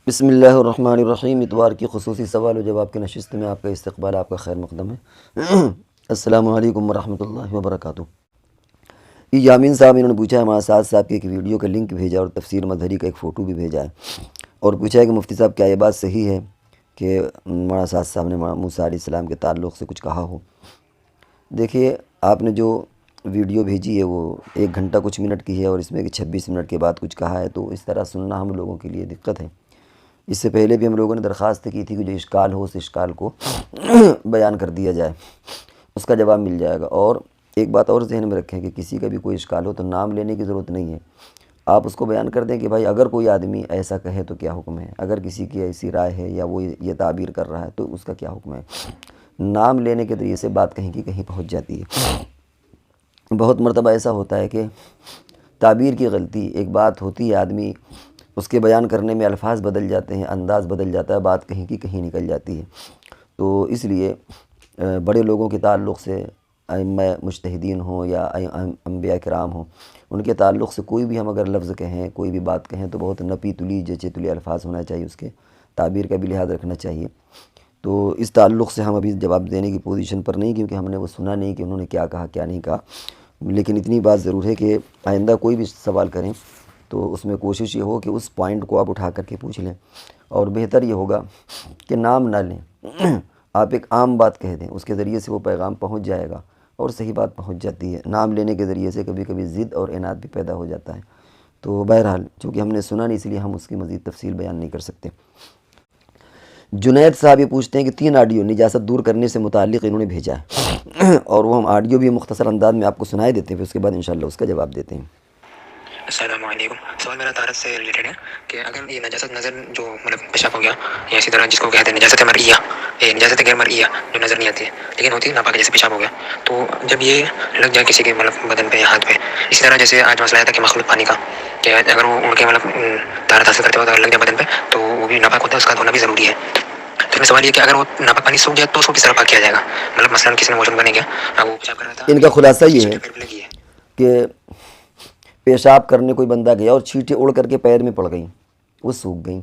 بسم اللہ الرحمن الرحیم۔ اتوار کی خصوصی سوال و جواب کی نشست میں آپ کا استقبال، آپ کا خیر مقدم ہے۔ السلام علیکم ورحمۃ اللہ وبرکاتہ۔ یہ یامین صاحب انہوں نے پوچھا ہے، ہمارا سعد صاحب کی ایک ویڈیو کا لنک بھیجا اور تفسیر مظہری کا ایک فوٹو بھی بھیجا ہے، اور پوچھا ہے کہ مفتی صاحب کیا یہ بات صحیح ہے کہ ہمارا سعد صاحب نے موسیٰ علیہ السلام کے تعلق سے کچھ کہا ہو۔ دیکھیے، آپ نے جو ویڈیو بھیجی ہے وہ 1 گھنٹہ کچھ منٹ کی ہے، اور اس میں کہ 26 منٹ کے بعد کچھ کہا ہے، تو اس طرح سننا ہم لوگوں کے لیے دقت ہے۔ اس سے پہلے بھی ہم لوگوں نے درخواست کی تھی کہ جو اشکال ہو اس اشکال کو بیان کر دیا جائے، اس کا جواب مل جائے گا۔ اور ایک بات اور ذہن میں رکھیں کہ کسی کا بھی کوئی اشکال ہو تو نام لینے کی ضرورت نہیں ہے، آپ اس کو بیان کر دیں کہ بھائی اگر کوئی آدمی ایسا کہے تو کیا حکم ہے، اگر کسی کی ایسی رائے ہے یا وہ یہ تعبیر کر رہا ہے تو اس کا کیا حکم ہے۔ نام لینے کے ذریعے سے بات کہیں کی کہیں پہنچ جاتی ہے۔ بہت مرتبہ ایسا ہوتا ہے کہ تعبیر کی غلطی، ایک بات ہوتی ہے، آدمی اس کے بیان کرنے میں الفاظ بدل جاتے ہیں، انداز بدل جاتا ہے، بات کہیں کی کہیں نکل جاتی ہے۔ تو اس لیے بڑے لوگوں کے تعلق سے، ائمہ مجتہدین ہوں یا انبیاء کرام ہوں، ان کے تعلق سے کوئی بھی ہم اگر لفظ کہیں، کوئی بھی بات کہیں تو بہت نپی تلی جچے تلی الفاظ ہونا چاہیے، اس کے تعبیر کا بھی لحاظ رکھنا چاہیے۔ تو اس تعلق سے ہم ابھی جواب دینے کی پوزیشن پر نہیں، کیونکہ ہم نے وہ سنا نہیں کہ انہوں نے کیا کہا کیا نہیں کہا، لیکن اتنی بات ضرور ہے کہ آئندہ کوئی بھی سوال کریں تو اس میں کوشش یہ ہو کہ اس پوائنٹ کو آپ اٹھا کر کے پوچھ لیں، اور بہتر یہ ہوگا کہ نام نہ لیں، آپ ایک عام بات کہہ دیں، اس کے ذریعے سے وہ پیغام پہنچ جائے گا اور صحیح بات پہنچ جاتی ہے۔ نام لینے کے ذریعے سے کبھی کبھی ضد اور عناد بھی پیدا ہو جاتا ہے۔ تو بہرحال چونکہ ہم نے سنا نہیں، اس لیے ہم اس کی مزید تفصیل بیان نہیں کر سکتے۔ جنید صاحب یہ پوچھتے ہیں کہ 3 آڈیو نجاست دور کرنے سے متعلق انہوں نے بھیجا ہے، اور وہ ہم آڈیو بھی مختصر انداز میں آپ کو سنائے دیتے ہیں، پھر اس کے بعد انشاءاللہ اس کا جواب دیتے ہیں۔ السلام علیکم۔ سوال میرا طہارت سے ریلیٹڈ ہے کہ اگر یہ نجاست نظر جو پیشاب ہو گیا، یا اسی طرح جس کو کہتے ہیں نجاست مرئیہ، نجاست غیر مرئیہ جو نظر نہیں آتی ہے لیکن ہوتی ہے ناپاک، جیسے پیشاب ہو گیا، تو جب یہ لگ جائے کسی کے بدن پہ یا ہاتھ پہ، اسی طرح جیسے آج مسئلہ آیا تھا کہ مخلوط پانی کا، کہ اگر وہ اڑ کے طہارت حاصل کرتے وقت اگر لگ جائے بدن پہ تو وہ بھی ناپاک ہوتا ہے، اس کا دھونا بھی ضروری ہے۔ تو میں سوال یہ کہ اگر وہ ناپاک پانی سوکھ جائے تو اس کو کس طرح پاک کیا جائے گا؟ مثلاً کسی نے واش روم کرنے گیا، وہ پیشاب کر رہا تھا، ان کا خلاصہ یہ ہے پیر پہ لگی ہے کہ پیشاب کرنے کوئی بندہ گیا اور چھینٹیں اڑ کر کے پیر میں پڑ گئیں، وہ سوکھ گئیں،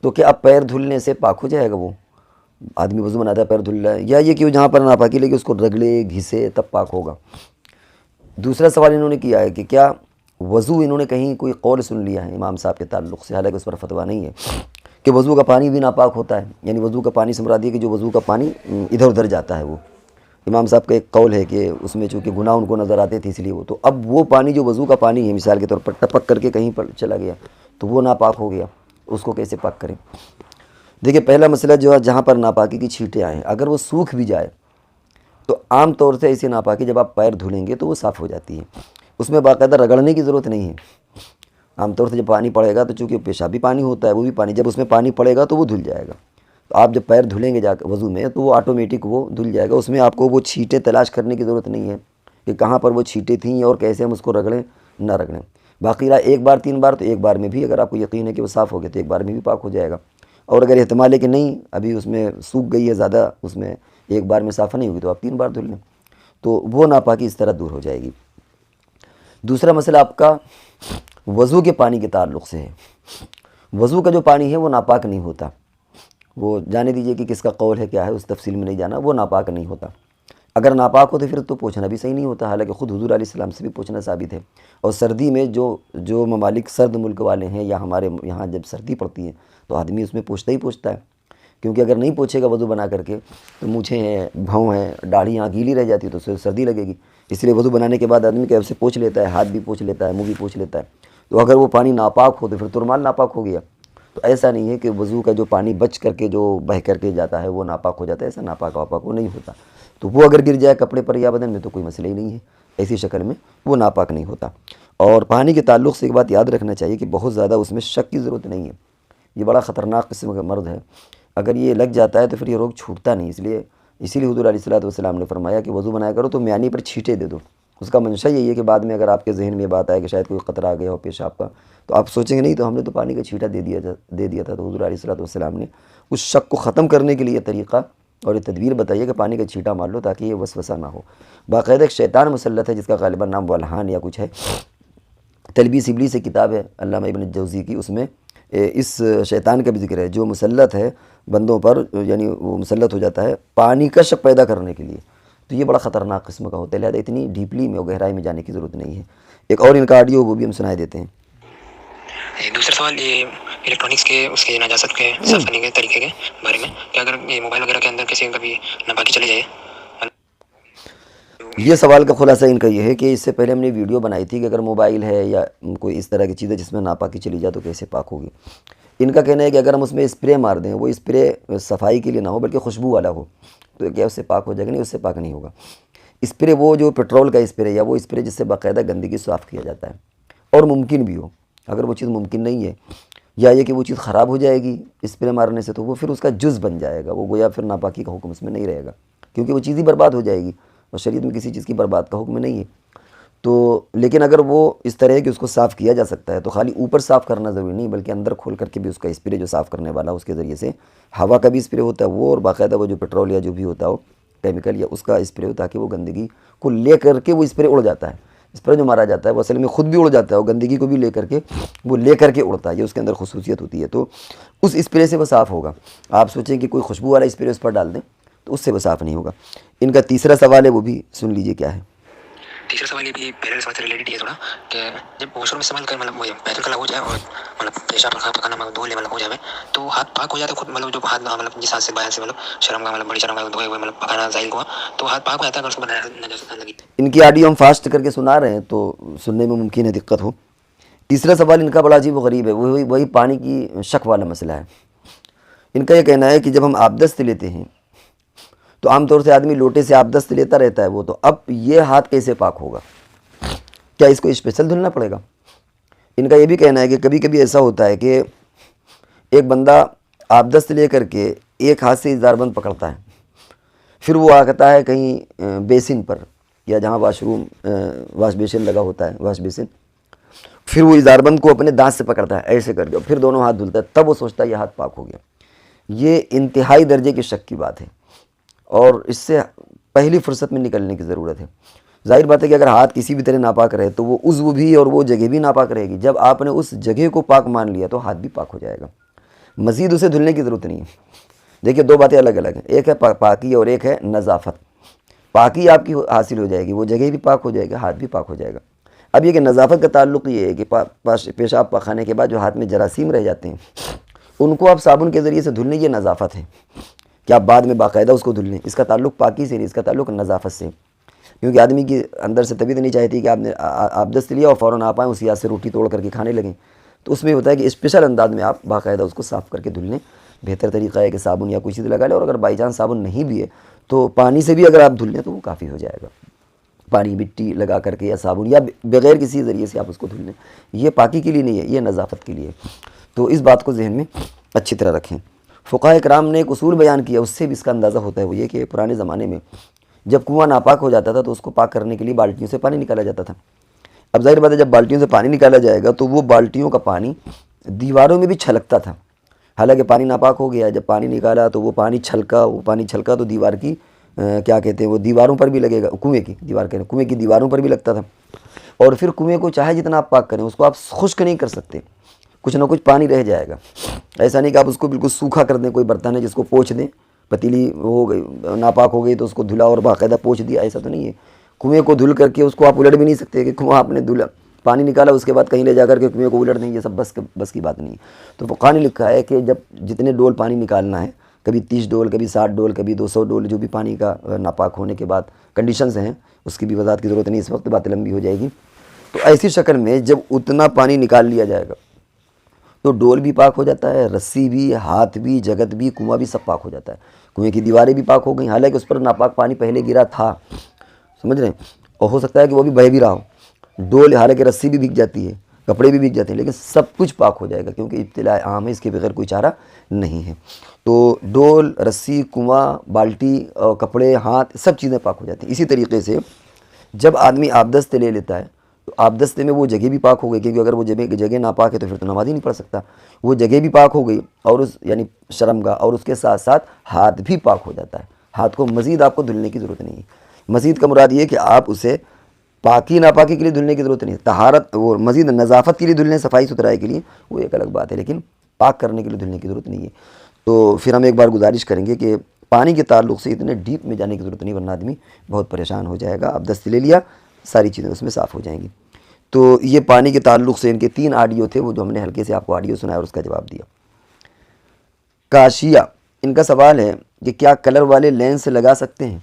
تو کیا اب پیر دھلنے سے پاک ہو جائے گا؟ وہ آدمی وضو بناتا ہے، پیر دھل رہا ہے، یا یہ کہ وہ جہاں پر ناپاکی لگی اس کو رگڑے گھسے تب پاک ہوگا؟ دوسرا سوال انہوں نے کیا ہے کہ کیا وضو، انہوں نے کہیں کوئی قول سن لیا ہے امام صاحب کے تعلق سے، حالانکہ اس پر فتویٰ نہیں ہے، کہ وضو کا پانی بھی ناپاک ہوتا ہے، یعنی وضو کا پانی سے مراد یہ کہ جو وضو کا پانی ادھر ادھر جاتا ہے، وہ امام صاحب کا ایک قول ہے کہ اس میں چونکہ گناہ ان کو نظر آتے تھے اس لیے وہ، تو اب وہ پانی جو وضو کا پانی ہے، مثال کے طور پر ٹپک کر کے کہیں پر چلا گیا تو وہ ناپاک ہو گیا، اس کو کیسے پاک کریں؟ دیکھیں، پہلا مسئلہ جو ہے، جہاں پر ناپاکی کی چھینٹیں آئیں اگر وہ سوکھ بھی جائے تو عام طور سے ایسی ناپاکی جب آپ پیر دھلیں گے تو وہ صاف ہو جاتی ہے، اس میں باقاعدہ رگڑنے کی ضرورت نہیں ہے۔ عام طور سے جب پانی پڑے گا تو چونکہ پیشابی پانی ہوتا ہے، وہ بھی پانی جب اس میں پانی پڑے گا تو وہ دھل جائے گا، تو آپ جب پیر دھلیں گے جا کے وضو میں تو وہ آٹومیٹک وہ دھل جائے گا، اس میں آپ کو وہ چھینٹیں تلاش کرنے کی ضرورت نہیں ہے کہ کہاں پر وہ چھینٹیں تھیں اور کیسے ہم اس کو رگڑیں نہ رگڑیں۔ باقی رہا 1 بار 3 بار، تو 1 بار میں بھی اگر آپ کو یقین ہے کہ وہ صاف ہو گیا تو 1 بار میں بھی پاک ہو جائے گا، اور اگر احتمال ہے کہ نہیں ابھی اس میں سوکھ گئی ہے زیادہ، اس میں 1 بار میں صاف نہیں ہوگی تو آپ 3 بار دھل لیں، تو وہ ناپاکی اس طرح دور ہو جائے گی۔ دوسرا مسئلہ آپ کا وضو کے پانی کے تعلق سے ہے۔ وضو کا جو پانی ہے وہ ناپاک نہیں ہوتا، وہ جانے دیجئے کہ کس کا قول ہے کیا ہے، اس تفصیل میں نہیں جانا، وہ ناپاک نہیں ہوتا۔ اگر ناپاک ہو تو پھر تو پوچھنا بھی صحیح نہیں ہوتا، حالانکہ خود حضور علیہ السلام سے بھی پوچھنا ثابت ہے، اور سردی میں جو ممالک سرد ملک والے ہیں یا ہمارے یہاں جب سردی پڑتی ہے تو آدمی اس میں پوچھتا ہی پوچھتا ہے، کیونکہ اگر نہیں پوچھے گا وضو بنا کر کے تو مونچھیں ہیں، بھاؤں ہیں، داڑھی یہاں گیلی رہ جاتی ہے تو اسے سردی لگے گی، اس لیے وضو بنانے کے بعد آدمی کیب سے پوچھ لیتا ہے، ہاتھ بھی پوچھ لیتا ہے، منہ بھی پوچھ لیتا ہے۔ تو اگر وہ پانی ناپاک ہو تو پھر تو رومال ناپاک ہو گیا۔ تو ایسا نہیں ہے کہ وضو کا جو پانی بچ کر کے جو بہہ کر کے جاتا ہے وہ ناپاک ہو جاتا ہے، ایسا ناپاک واپاک وہ نہیں ہوتا، تو وہ اگر گر جائے کپڑے پر یا بدن میں تو کوئی مسئلہ ہی نہیں ہے، ایسی شکل میں وہ ناپاک نہیں ہوتا۔ اور پانی کے تعلق سے ایک بات یاد رکھنا چاہیے کہ بہت زیادہ اس میں شک کی ضرورت نہیں ہے، یہ بڑا خطرناک قسم کا مرض ہے، اگر یہ لگ جاتا ہے تو پھر یہ روگ چھوٹتا نہیں، اسی لیے حضور علیہ السلام نے فرمایا کہ وضو بنایا کرو تو میانی پر چھینٹے دے دو۔ اس کا منشا یہی ہے کہ بعد میں اگر آپ کے ذہن میں بات آئے کہ شاید کوئی قطرہ آ گیا ہو پیشاب کا تو آپ سوچیں گے نہیں تو ہم نے تو پانی کا چھینٹا دے دیا تھا، تو حضور علیہ السلام نے اس شک کو ختم کرنے کے لیے طریقہ اور یہ تدبیر بتائیے کہ پانی کا چھینٹا مار لو تاکہ یہ وسوسہ نہ ہو۔ باقاعدہ ایک شیطان مسلط ہے جس کا غالباً نام ولحان یا کچھ ہے، تلبیس ابلیس سے کتاب ہے علامہ ابن الجوزی کی، اس میں اس شیطان کا بھی ذکر ہے جو مسلط ہے بندوں پر، یعنی وہ مسلط ہو جاتا ہے پانی کا شک پیدا کرنے کے لیے، تو یہ بڑا خطرناک قسم کا ہوتا ہے، لہٰذا اتنی ڈیپلی میں اور گہرائی میں جانے کی ضرورت نہیں ہے۔ ایک اور ان کا آڈیو وہ بھی ہم سنائے دیتے ہیں۔ دوسرا سوال یہ الیکٹرانکس کے اس کے نجاست کے صاف کرنے کے طریقے کے بارے میں، کہ اگر یہ موبائل وغیرہ کے اندر کسی کبھی ناپاکی چلی جائے۔ یہ سوال کا خلاصہ ان کا یہ ہے کہ اس سے پہلے ہم نے ویڈیو بنائی تھی کہ اگر موبائل ہے یا کوئی اس طرح کی چیز ہے جس میں ناپاکی چلی جائے تو کیسے پاک ہوگی۔ ان کا کہنا ہے کہ اگر ہم اس میں اسپرے مار دیں، وہ اسپرے صفائی کے لیے نہ ہو بلکہ خوشبو والا ہو، تو کیا اس سے پاک ہو جائے گا؟ نہیں، اس سے پاک نہیں ہوگا۔ اسپرے وہ جو پیٹرول کا اسپرے یا وہ اسپرے جس سے باقاعدہ گندگی صاف کیا جاتا ہے، اور ممکن بھی ہو، اگر وہ چیز ممکن نہیں ہے یا یہ کہ وہ چیز خراب ہو جائے گی اسپرے مارنے سے، تو وہ پھر اس کا جز بن جائے گا، وہ گویا پھر ناپاکی کا حکم اس میں نہیں رہے گا، کیونکہ وہ چیز ہی برباد ہو جائے گی، اور شریعت میں کسی چیز کی برباد کا حکم نہیں ہے۔ تو لیکن اگر وہ اس طرح ہے کہ اس کو صاف کیا جا سکتا ہے، تو خالی اوپر صاف کرنا ضروری نہیں، بلکہ اندر کھول کر کے بھی اس کا اسپرے جو صاف کرنے والا اس کے ذریعے سے ہوا کا بھی اسپرے ہوتا ہے وہ، اور باقاعدہ وہ جو پیٹرول یا جو بھی ہوتا ہو کیمیکل یا اس کا اسپرے ہو، تاکہ وہ گندگی کو لے کر کے وہ اسپرے اڑ جاتا ہے۔ اسپرے جو مارا جاتا ہے وہ اصل میں خود بھی اڑ جاتا ہے، اور گندگی کو بھی لے کر کے اڑتا ہے، یہ اس کے اندر خصوصیت ہوتی ہے، تو اس اسپرے سے وہ صاف ہوگا۔ آپ سوچیں کہ کوئی خوشبو والا اسپرے اس پر ڈال دیں تو اس سے وہ صاف نہیں ہوگا۔ ان کا تیسرا سوال ہے، وہ بھی سن لیجئے کیا ہے۔ تیسرا سوال یہ بھی پہلے سوال سے ریلیٹڈ ہے تھوڑا، کہ جب واش روم استعمال کریں، مطلب وہ بیت الخلا ہو جائے اور مطلب پیشاب پخانا دھو لے ہو جائے، تو ہاتھ پاک ہو جاتا ہے خود، مطلب جو ہاتھ مطلب جس ہاتھ سے باہر سے مطلب شرم کا مطلب بڑی شرم کا دھوئے ہوئے مطلب پکانا ظاہر ہوا، تو ہاتھ پاک ہو جاتا ہے اگر اس کو نجاست نہ لگی۔ ان کی آڈیو ہم فاسٹ کر کے سنا رہے ہیں تو سننے میں ممکن ہے دقت ہو۔ تیسرا سوال ان کا بڑا عجیب و غریب ہے، وہی پانی کی شک والا مسئلہ ہے۔ ان کا یہ کہنا ہے کہ جب ہم آبدست لیتے ہیں تو عام طور سے آدمی لوٹے سے آبدست لیتا رہتا ہے، وہ تو اب یہ ہاتھ کیسے پاک ہوگا؟ کیا اس کو اسپیشل دھلنا پڑے گا؟ ان کا یہ بھی کہنا ہے کہ کبھی کبھی ایسا ہوتا ہے کہ ایک بندہ آبدست لے کر کے ایک ہاتھ سے اظہار بند پکڑتا ہے، پھر وہ آتا ہے کہیں بیسن پر یا جہاں واش بیسن لگا ہوتا ہے، واش بیسن، پھر وہ اظہار بند کو اپنے دانت سے پکڑتا ہے ایسے کر کے، پھر دونوں ہاتھ دھلتا ہے، تب وہ سوچتا ہے یہ ہاتھ پاک ہو گیا۔ یہ انتہائی درجے کی شک کی بات ہے، اور اس سے پہلی فرصت میں نکلنے کی ضرورت ہے۔ ظاہر بات ہے کہ اگر ہاتھ کسی بھی طرح ناپاک رہے تو وہ عضو بھی اور وہ جگہ بھی ناپاک رہے گی۔ جب آپ نے اس جگہ کو پاک مان لیا تو ہاتھ بھی پاک ہو جائے گا، مزید اسے دھلنے کی ضرورت نہیں ہے۔ دیکھیے دو باتیں الگ الگ ہیں، ایک ہے پاکی اور ایک ہے نظافت۔ پاکی آپ کی حاصل ہو جائے گی، وہ جگہ بھی پاک ہو جائے گا، ہاتھ بھی پاک ہو جائے گا۔ اب یہ کہ نظافت کا تعلق یہ ہے کہ پیشاب پخانے کے بعد جو ہاتھ میں جراثیم رہ جاتے ہیں ان کو آپ صابن کے ذریعے سے دھل لیں، یہ نظافت ہے کہ آپ بعد میں باقاعدہ اس کو دھل لیں۔ اس کا تعلق پاکی سے نہیں، اس کا تعلق نظافت سے، کیونکہ آدمی کی اندر سے طبیعت نہیں چاہتی کہ آپ نے آبدست لیا اور فوراً آپ آئیں اسی ہاتھ سے روٹی توڑ کر کے کھانے لگیں، تو اس میں ہوتا ہے کہ اسپیشل انداز میں آپ باقاعدہ اس کو صاف کر کے دھل لیں۔ بہتر طریقہ ہے کہ صابن یا کوئی چیز لگا لیں، اور اگر بائی چانس صابن نہیں بھی ہے تو پانی سے بھی اگر آپ دھل لیں تو وہ کافی ہو جائے گا، پانی مٹی لگا کر کے یا صابن یا بغیر کسی ذریعے سے آپ اس کو دھل لیں۔ یہ پاکی کے لیے نہیں ہے، یہ نظافت کے لیے، تو اس بات کو ذہن میں اچھی طرح رکھیں۔ فقہاء کرام نے ایک اصول بیان کیا، اس سے بھی اس کا اندازہ ہوتا ہے، وہ یہ کہ پرانے زمانے میں جب کنواں ناپاک ہو جاتا تھا تو اس کو پاک کرنے کے لیے بالٹیوں سے پانی نکالا جاتا تھا۔ اب ظاہر بات ہے جب بالٹیوں سے پانی نکالا جائے گا تو وہ بالٹیوں کا پانی دیواروں میں بھی چھلکتا تھا، حالانکہ پانی ناپاک ہو گیا، جب پانی نکالا تو وہ پانی چھلکا تو دیوار کی کیا کہتے ہیں وہ دیواروں پر بھی لگے گا، کنویں کی دیواروں پر بھی لگتا تھا، اور پھر کنویں کو چاہے جتنا آپ پاک کریں اس کو آپ خشک نہیں کر سکتے، کچھ نہ کچھ پانی رہ جائے گا۔ ایسا نہیں کہ آپ اس کو بالکل سوکھا کر دیں، کوئی برتن ہے جس کو پوچھ دیں، پتیلی ہو گئی ناپاک ہو گئی تو اس کو دھلا اور باقاعدہ پوچھ دیا، ایسا تو نہیں ہے۔ کنویں کو دھل کر کے اس کو آپ الٹ بھی نہیں سکتے کہ کنواں آپ نے دھلا، پانی نکالا اس کے بعد کہیں لے جا کر کے کنویں کو الٹ دیں، یہ سب بس کی بات نہیں ہے۔ تو فقہاء نے لکھا ہے کہ جب جتنے ڈول پانی نکالنا ہے، کبھی 30 ڈول، کبھی 60 ڈول، کبھی 200 ڈول، جو بھی پانی کا ناپاک ہونے کے بعد کنڈیشنز ہیں، اس کی بھی وضاحت کی ضرورت نہیں، اس وقت بات لمبی ہو جائے گی۔ تو ایسی شکل میں جب اتنا پانی نکال لیا جائے گا تو ڈول بھی پاک ہو جاتا ہے، رسی بھی، ہاتھ بھی، جگت بھی، کنواں بھی، سب پاک ہو جاتا ہے۔ کنویں کی دیواریں بھی پاک ہو گئیں، حالانکہ اس پر ناپاک پانی پہلے گرا تھا، سمجھ رہے ہیں، اور ہو سکتا ہے کہ وہ بھی بہہ بھی رہا ہو، ڈول حالانکہ رسی بھی بک جاتی ہے، کپڑے بھی بک جاتے ہیں، لیکن سب کچھ پاک ہو جائے گا کیونکہ ابتلاء عام ہے، اس کے بغیر کوئی چارہ نہیں ہے۔ تو ڈول، رسی، کنواں، بالٹی، کپڑے، ہاتھ، سب چیزیں پاک ہو جاتی ہیں۔ اسی طریقے سے جب آدمی آبدست لے لیتا ہے تو آبدستے میں وہ جگہ بھی پاک ہو گئی، کیونکہ اگر وہ جگہ ناپاک ہے تو پھر تو نماز ہی نہیں پڑھ سکتا، وہ جگہ بھی پاک ہو گئی، اور یعنی شرمگاہ، اور اس کے ساتھ ساتھ ہاتھ بھی پاک ہو جاتا ہے۔ ہاتھ کو مزید آپ کو دھلنے کی ضرورت نہیں ہے، مزید کا مراد یہ ہے کہ آپ اسے پاکی ناپاکی کے لیے دھلنے کی ضرورت نہیں ہے، طہارت وہ مزید نظافت کے لیے دھلنے، صفائی ستھرائی کے لیے وہ ایک الگ بات ہے، لیکن پاک کرنے کے لیے دھلنے کی ضرورت نہیں ہے۔ تو پھر ہم ایک بار گزارش کریں گے کہ پانی کے تعلق سے اتنے ڈیپ میں جانے کی ضرورت نہیں، ورنہ آدمی بہت پریشان ہو جائے گا۔ اب دست لے لیا، ساری چیزیں اس میں صاف ہو جائیں گی۔ تو یہ پانی کے تعلق سے ان کے 3 آڈیو تھے، وہ جو ہم نے ہلکے سے آپ کو آڈیو سنایا اور اس کا جواب دیا۔ کاشیہ، ان کا سوال ہے کہ کیا کلر والے لینس لگا سکتے ہیں؟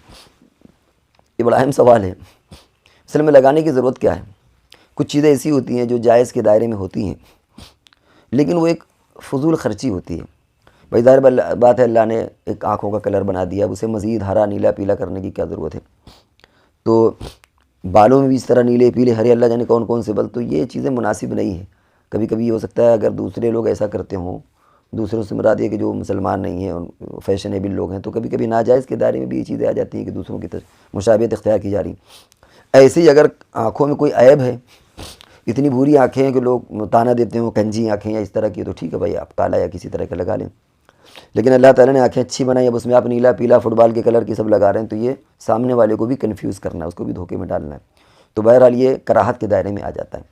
یہ بڑا اہم سوال ہے۔ اصل میں لگانے کی ضرورت کیا ہے؟ کچھ چیزیں ایسی ہوتی ہیں جو جائز کے دائرے میں ہوتی ہیں، لیکن وہ ایک فضول خرچی ہوتی ہے۔ بھائی ظاہر بات ہے، اللہ نے ایک آنکھوں کا کلر بنا دیا، اب اسے مزید ہرا نیلا پیلا کرنے کی کیا ضرورت ہے؟ تو بالوں میں بھی اس طرح نیلے پیلے ہرے اللہ جانے کون کون سے بل، تو یہ چیزیں مناسب نہیں ہیں۔ کبھی کبھی یہ ہو سکتا ہے اگر دوسرے لوگ ایسا کرتے ہوں، دوسروں سے مراد یہ کہ جو مسلمان نہیں ہیں، فیشنیبل لوگ ہیں، تو کبھی کبھی ناجائز کے دائرے میں بھی یہ چیزیں آ جاتی ہیں کہ دوسروں کی مشابہت اختیار کی جا رہی ہیں۔ ایسے ہی اگر آنکھوں میں کوئی عیب ہے، اتنی بری آنکھیں ہیں کہ لوگ تانا دیتے ہوں کنجی آنکھیں یا اس طرح کی، تو ٹھیک ہے بھائی، آپ کالا یا کسی طرح کا لگا لیں۔ لیکن اللہ تعالیٰ نے آنکھیں اچھی بنائی، اب اس میں آپ نیلا پیلا فٹ بال کے کلر کی سب لگا رہے ہیں، تو یہ سامنے والے کو بھی کنفیوز کرنا ہے، اس کو بھی دھوکے میں ڈالنا ہے۔ تو بہرحال یہ کراہت کے دائرے میں آ جاتا ہے۔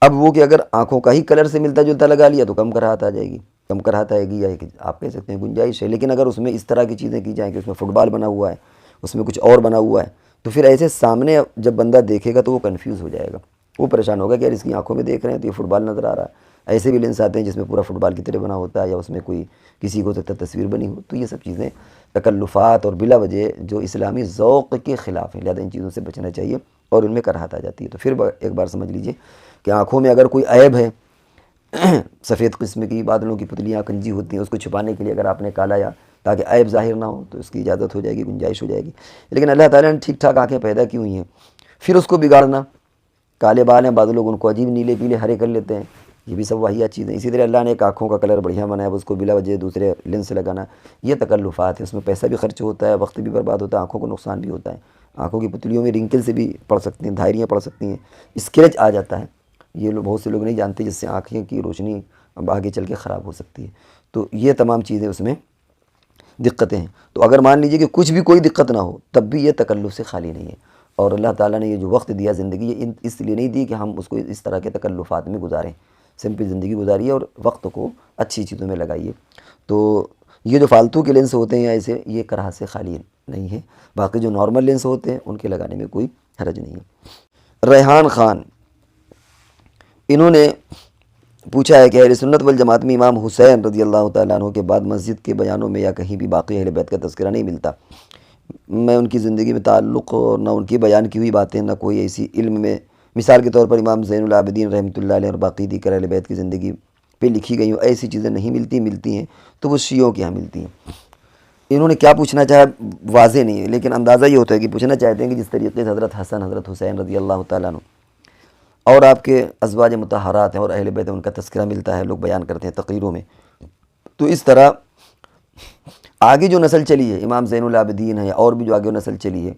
اب وہ کہ اگر آنکھوں کا ہی کلر سے ملتا جلتا لگا لیا تو کم کراہت آ جائے گی، کم کراہت آئے گی، یا آپ کہہ سکتے ہیں گنجائش ہے۔ لیکن اگر اس میں اس طرح کی چیزیں کی جائیں کہ اس میں فٹ بال بنا ہوا ہے، اس میں کچھ اور بنا ہوا ہے، تو پھر ایسے سامنے جب بندہ دیکھے گا تو وہ کنفیوز ہو جائے گا، وہ پریشان ہوگا کہ یار اس کی آنکھوں میں دیکھ رہے ہیں تو یہ فٹ بال نظر آ رہا ہے۔ ایسے بھی لینس آتے ہیں جس میں پورا فٹ بال کی طرح بنا ہوتا ہے، یا اس میں کوئی کسی کو تصویر بنی ہو، تو یہ سب چیزیں تکلفات اور بلا وجہ جو اسلامی ذوق کے خلاف ہیں، لہذا ان چیزوں سے بچنا چاہیے اور ان میں کراہت آ جاتی ہے۔ تو پھر ایک بار سمجھ لیجئے کہ آنکھوں میں اگر کوئی عیب ہے، سفید قسم کی بادلوں کی پتلیاں کنجی ہوتی ہیں، اس کو چھپانے کے لیے اگر آپ نے کالا یا تاکہ عیب ظاہر نہ ہو، تو اس کی اجازت ہو جائے گی، گنجائش ہو جائے گی۔ لیکن اللہ تعالیٰ نے ٹھیک ٹھاک آنکھیں پیدا کی ہوئی ہیں، پھر اس کو بگاڑنا، کالے بال ہیں بعض لوگ ان کو عجیب نیلے پیلے ہرے کر لیتے ہیں، یہ بھی سب واہیات چیزیں۔ اسی طرح اللہ نے ایک آنکھوں کا کلر بڑھیا بنایا، اب اس کو بلا وجہ دوسرے لینس سے لگانا، یہ تکلفات ہے، اس میں پیسہ بھی خرچ ہوتا ہے، وقت بھی برباد ہوتا ہے، آنکھوں کو نقصان بھی ہوتا ہے۔ آنکھوں کی پتلیوں میں رنکل سے بھی پڑ سکتی ہیں، دھائریاں پڑ سکتی ہیں، اسکریچ آ جاتا ہے، یہ لوگ بہت سے لوگ نہیں جانتے، جس سے آنکھیں کی روشنی آگے چل کے خراب ہو سکتی ہے۔ تو یہ تمام چیزیں اس میں دقتیں ہیں۔ تو اگر مان لیجئے کہ کچھ بھی کوئی دقت نہ ہو، تب بھی یہ تکلف سے خالی نہیں ہے۔ اور اللہ تعالیٰ نے یہ جو وقت دیا زندگی، یہ اس لیے نہیں دی کہ ہم اس کو اس طرح کے تکلفات میں گزاریں، سمپل زندگی گزاریے اور وقت کو اچھی چیزوں میں لگائیے۔ تو یہ جو فالتو کے لینس ہوتے ہیں ایسے، یہ کراہت سے خالی نہیں ہے، باقی جو نارمل لینس ہوتے ہیں ان کے لگانے میں کوئی حرج نہیں ہے۔ ریحان خان، انہوں نے پوچھا ہے کہ اہل سنت والجماعت میں امام حسین رضی اللہ تعالیٰ عنہ کے بعد مسجد کے بیانوں میں یا کہیں بھی باقی اہل بیت کا تذکرہ نہیں ملتا۔ میں ان کی زندگی میں تعلق اور نہ ان کی بیان کی ہوئی باتیں، نہ کوئی ایسی علم میں، مثال کے طور پر امام زین العابدین رحمۃ اللہ علیہ اور باقی دیگر اہل بیت کی زندگی پہ لکھی گئی ہوں، ایسی چیزیں نہیں ملتی ہیں تو وہ شیعوں کے ہاں ملتی ہیں۔ انہوں نے کیا پوچھنا چاہا واضح نہیں ہے، لیکن اندازہ یہ ہوتا ہے کہ پوچھنا چاہتے ہیں کہ جس طریقے سے حضرت حسن حضرت حسین رضی اللہ تعالیٰ عنہ اور آپ کے ازواج مطہرات ہیں اور اہل بیت ان کا تذکرہ ملتا ہے، لوگ بیان کرتے ہیں تقریروں میں، تو اس طرح آگے جو نسل چلی ہے، امام زین العابدین ہیں اور بھی جو آگے نسل چلی ہے،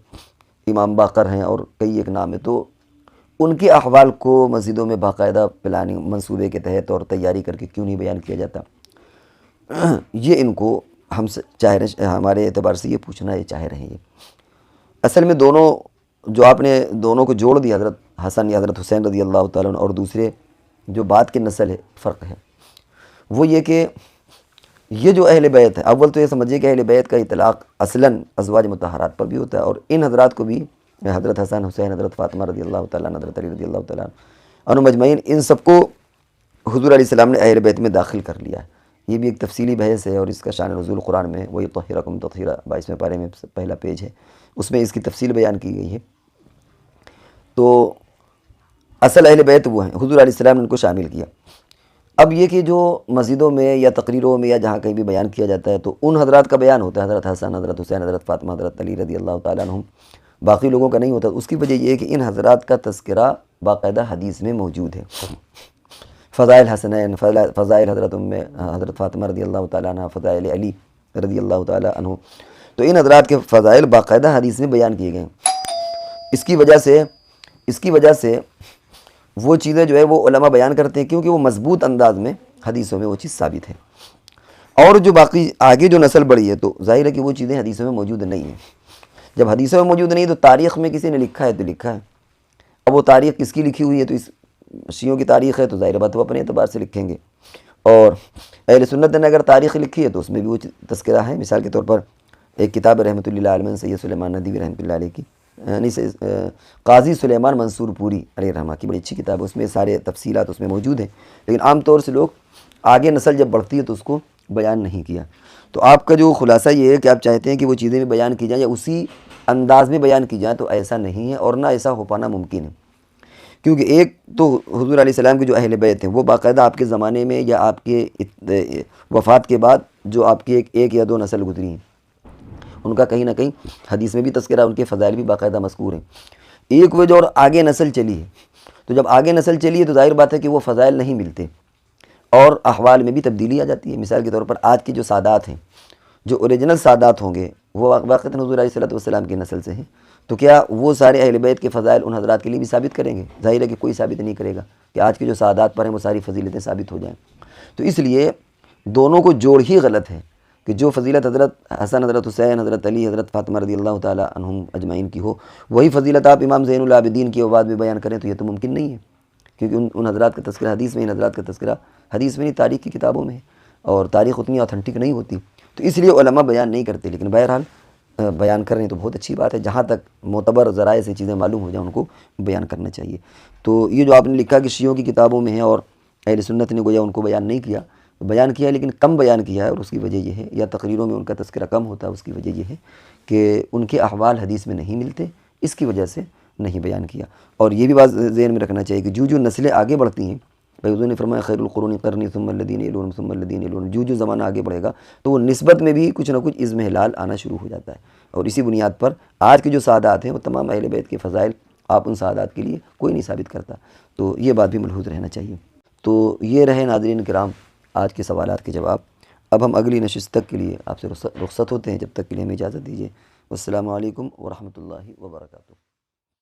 امام باقر ہیں اور کئی ایک نام ہے، تو ان کے احوال کو مسجدوں میں باقاعدہ پلاننگ منصوبے کے تحت اور تیاری کر کے کیوں نہیں بیان کیا جاتا؟ یہ ان کو ہم سے چاہ رہے، ہمارے اعتبار سے یہ پوچھنا یہ چاہ رہے ہیں۔ یہ اصل میں دونوں جو آپ نے دونوں کو جوڑ دیا، حضرت حسن یا حضرت حسین رضی اللہ تعالیٰ عنہ اور دوسرے جو بعد کے نسل ہے، فرق ہے وہ یہ کہ یہ جو اہل بیت ہے، اول تو یہ سمجھیے کہ اہل بیت کا اطلاق اصلاً ازواج مطہرات پر بھی ہوتا ہے، اور ان حضرات کو بھی حضرت حسن حسین حضرت فاطمہ رضی اللہ تعالیٰ عنہ حضرت علی رضی اللہ تعالیٰ عنہ مجمعین، ان سب کو حضور علیہ السلام نے اہل بیت میں داخل کر لیا ہے۔ یہ بھی ایک تفصیلی بحث ہے اور اس کا شان نزول قرآن میں وہی طہرکم تطہیرا 22ویں پارے میں پہلا پیج ہے، اس میں اس کی تفصیل بیان کی گئی ہے۔ تو اصل اہل بیت وہ ہیں، حضور علیہ السلام نے ان کو شامل کیا۔ اب یہ کہ جو مسجدوں میں یا تقریروں میں یا جہاں کہیں بھی بیان کیا جاتا ہے تو ان حضرات کا بیان ہوتا ہے، حضرت حسن حضرت حسین حضرت فاطمہ حضرت علی رضی اللہ تعالیٰ عنہم، باقی لوگوں کا نہیں ہوتا۔ اس کی وجہ یہ ہے کہ ان حضرات کا تذکرہ باقاعدہ حدیث میں موجود ہے، فضائل حسنین، فضائل حضرت فاطمہ رضی اللہ تعالیٰ عنہ، فضائل علی رضی اللہ تعالیٰ عنہ، تو ان حضرات کے فضائل باقاعدہ حدیث میں بیان کیے گئے ہیں۔ اس کی وجہ سے وہ چیزیں جو ہے وہ علماء بیان کرتے ہیں، کیونکہ وہ مضبوط انداز میں حدیثوں میں وہ چیز ثابت ہے، اور جو باقی آگے جو نسل بڑھی ہے تو ظاہر ہے کہ وہ چیزیں حدیثوں میں موجود نہیں ہیں۔ جب حدیثوں میں موجود نہیں تو تاریخ میں کسی نے لکھا ہے تو لکھا ہے، اب وہ تاریخ کس کی لکھی ہوئی ہے؟ تو اس شیعوں کی تاریخ ہے تو ظاہر بات وہ اپنے اعتبار سے لکھیں گے، اور اہل سنت نے اگر تاریخ لکھی ہے تو اس میں بھی وہ تذکرہ ہے۔ مثال کے طور پر ایک کتاب رحمۃ اللہ علیہ سید سلیمان ندوی رحمۃ اللہ علیہ کی، قاضی سلیمان منصور پوری علیہ رحمہ کی بڑی اچھی کتاب ہے، اس میں سارے تفصیلات اس میں موجود ہیں، لیکن عام طور سے لوگ آگے نسل جب بڑھتی ہے تو اس کو بیان نہیں کیا۔ تو آپ کا جو خلاصہ یہ ہے کہ آپ چاہتے ہیں کہ وہ چیزیں بھی بیان کی جائیں یا اسی انداز میں بیان کی جائیں، تو ایسا نہیں ہے اور نہ ایسا ہو پانا ممکن ہے، کیونکہ ایک تو حضور علیہ السلام کے جو اہل بیت ہیں وہ باقاعدہ آپ کے زمانے میں یا آپ کے وفات کے بعد جو آپ کی ایک یا دو نسل گزری ہیں، ان کا کہیں نہ کہیں حدیث میں بھی تذکرہ، ان کے فضائل بھی باقاعدہ مذکور ہیں۔ ایک وجہ اور آگے نسل چلی ہے، تو جب آگے نسل چلی ہے تو ظاہر بات ہے کہ وہ فضائل نہیں ملتے اور احوال میں بھی تبدیلی آ جاتی ہے۔ مثال کے طور پر آج کے جو سادات ہیں، جو اوریجنل سادات ہوں گے وہ واقعتاً حضور علیہ السلام کی نسل سے ہیں، تو کیا وہ سارے اہل بیت کے فضائل ان حضرات کے لیے بھی ثابت کریں گے؟ ظاہر ہے کہ کوئی ثابت نہیں کرے گا کہ آج کے جو سادات پر ہیں وہ ساری فضیلتیں ثابت ہو جائیں۔ تو اس لیے دونوں کو جوڑ ہی غلط ہے کہ جو فضیلت حضرت حسن، حضرت حسین، حضرت علی، حضرت فاطمہ رضی اللہ تعالیٰ عنہم اجمعین کی ہو، وہی فضیلت آپ امام زین العابدین کی وفات میں بیان کریں، تو یہ تو ممکن نہیں ہے، کیونکہ ان حضرات کا تذکرہ حدیث میں، ان حضرات کا تذکرہ حدیث میں نہیں، تاریخ کی کتابوں میں ہے، اور تاریخ اتنی اوتھینٹک نہیں ہوتی، تو اس لیے علماء بیان نہیں کرتے۔ لیکن بہرحال بیان کر رہے ہیں تو بہت اچھی بات ہے، جہاں تک معتبر ذرائع سے چیزیں معلوم ہو جائیں ان کو بیان کرنا چاہیے۔ تو یہ جو آپ نے لکھا کہ شیعوں کی کتابوں میں ہے اور اہل سنت نے گویا ان کو بیان نہیں کیا، بیان کیا ہے لیکن کم بیان کیا ہے، اور اس کی وجہ یہ ہے، یا تقریروں میں ان کا تذکرہ کم ہوتا ہے، اس کی وجہ یہ ہے کہ ان کے احوال حدیث میں نہیں ملتے، اس کی وجہ سے نہیں بیان کیا۔ اور یہ بھی بات ذہن میں رکھنا چاہیے کہ جو نسلیں آگے بڑھتی ہیں، بھائی حضور نے فرمایا خیر القرون قرنی ثم الذین یلونہم ثم الذین یلونہم، جو زمانہ آگے بڑھے گا تو وہ نسبت میں بھی کچھ نہ کچھ اضمحلال آنا شروع ہو جاتا ہے، اور اسی بنیاد پر آج کے جو سادات ہیں وہ تمام اہل بیت کے فضائل آپ ان سادات کے لیے کوئی نہیں ثابت کرتا، تو یہ بات بھی ملحوظ رہنا چاہیے۔ تو یہ رہے ناظرین کرام آج کے سوالات کے جواب۔ اب ہم اگلی نشست تک کے لیے آپ سے رخصت ہوتے ہیں، جب تک کے لیے ہمیں اجازت دیجیے۔ والسلام علیکم ورحمۃ اللہ وبرکاتہ۔